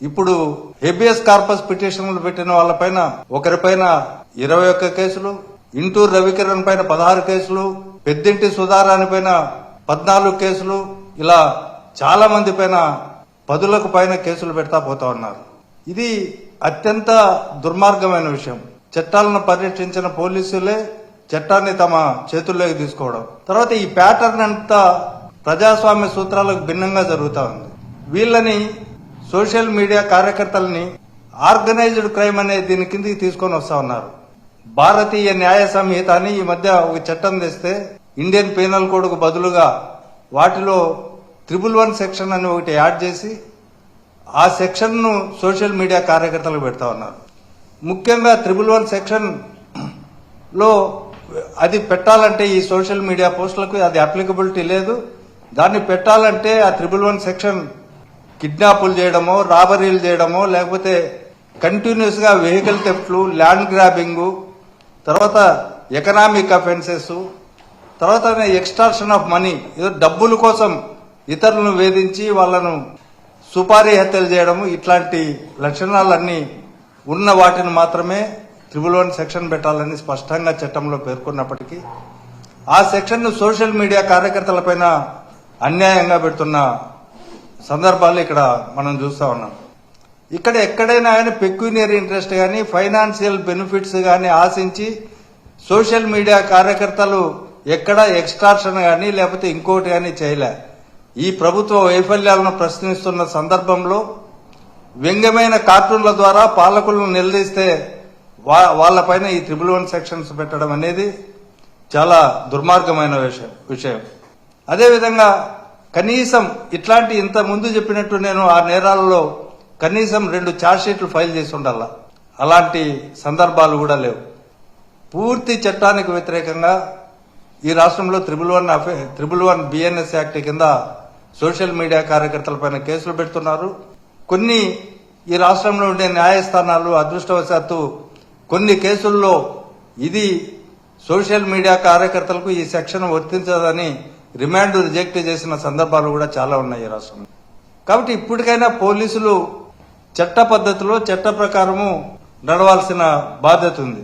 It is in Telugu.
ఇప్పుడు హెబియస్ కార్పస్ పిటిషన్లు పెట్టిన వాళ్ళపైన ఒకరిపైన 21 కేసులు, ఇంటూరు రవికిరణ్ పైన 16 కేసులు, పెద్దింటి సుధారాణి పైన 14 కేసులు, ఇలా చాలా మంది పైన 10లకు పైన కేసులు పెడతా పోతా ఉన్నారు. ఇది అత్యంత దుర్మార్గమైన విషయం. చట్టాలను పరిరక్షించిన పోలీసులే చట్టాన్ని తమ చేతుల్లోకి తీసుకోవడం. తర్వాత ఈ ప్యాటర్న్ అంతా ప్రజాస్వామ్య సూత్రాలకు భిన్నంగా జరుగుతా ఉంది. వీళ్ళని సోషల్ మీడియా కార్యకర్తలని ఆర్గనైజ్డ్ క్రైమ్ అనే దీని కిందకి తీసుకొని వస్తా ఉన్నారు. భారతీయ న్యాయ సంహిత అని ఈ మధ్య ఒక చట్టం తెస్తే ఇండియన్ పీనల్ కోడ్ కు బదులుగా వాటిలో 111 సెక్షన్ అని ఒకటి యాడ్ చేసి ఆ సెక్షన్ ను సోషల్ మీడియా కార్యకర్తలకు పెడతా ఉన్నారు. ముఖ్యంగా 111 సెక్షన్ లో అది పెట్టాలంటే ఈ సోషల్ మీడియా పోస్టులకు అది అప్లికబిలిటీ లేదు. దాన్ని పెట్టాలంటే ఆ 111 సెక్షన్ కిడ్నాపులు చేయడమో, రాబరీలు చేయడమో, లేకపోతే కంటిన్యూస్ గా వెహికల్ థెఫ్ట్లు, ల్యాండ్ గ్రాబింగ్, తర్వాత ఎకనామిక్ అఫెన్సెస్, తర్వాత ఎక్స్టార్షన్ ఆఫ్ మనీ, ఏదో డబ్బుల కోసం ఇతరులను వేధించి వాళ్లను సుపారీ హత్యలు చేయడము, ఇట్లాంటి లక్షణాలన్నీ ఉన్న వాటిని మాత్రమే 111 సెక్షన్ పెట్టాలని స్పష్టంగా చట్టంలో పేర్కొన్నప్పటికీ ఆ సెక్షన్ ను సోషల్ మీడియా కార్యకర్తలపైన అన్యాయంగా పెడుతున్న సందర్భాలు ఇక్కడ మనం చూస్తా ఉన్నాం. ఇక్కడ ఎక్కడైనా కానీ పెక్యూనియరీ ఇంట్రెస్ట్ కానీ ఫైనాన్షియల్ బెనిఫిట్స్ కానీ ఆశించి సోషల్ మీడియా కార్యకర్తలు ఎక్కడ ఎక్స్ట్రాక్షన్ కానీ లేకపోతే ఇంకోటి కానీ చేయలే. ఈ ప్రభుత్వ వైఫల్యాలను ప్రశ్నిస్తున్న సందర్భంలో వ్యంగ్యమైన కార్టూన్ల ద్వారా పాలకులను నిలదీస్తే వాళ్లపైన ఈ 111 సెక్షన్స్ పెట్టడం అనేది చాలా దుర్మార్గమైన విషయం. అదేవిధంగా కనీసం ఇట్లాంటి ఇంత ముందు చెప్పినట్టు నేను ఆ నేరాలలో కనీసం 2 ఛార్జ్షీట్లు ఫైల్ చేసి ఉండాల. అలాంటి సందర్భాలు కూడా లేవు. పూర్తి చట్టానికి వ్యతిరేకంగా ఈ రాష్ట్రంలో 111 బిఎన్ఎస్ యాక్ట్ కింద సోషల్ మీడియా కార్యకర్తలపైన కేసులు పెడుతున్నారు. కొన్ని ఈ రాష్ట్రంలో ఉండే న్యాయస్థానాలు అదృష్టవశాత్తు కొన్ని కేసుల్లో ఇది సోషల్ మీడియా కార్యకర్తలకు ఈ సెక్షన్ వర్తించదని రిమాండ్ రిజెక్ట్ చేసిన సందర్భాలు కూడా చాలా ఉన్నాయి ఈ రాష్ట్రంలో. కాబట్టి ఇప్పటికైనా పోలీసులు చట్ట పద్ధతిలో చట్ట ప్రకారము నడవాల్సిన బాధ్యత ఉంది.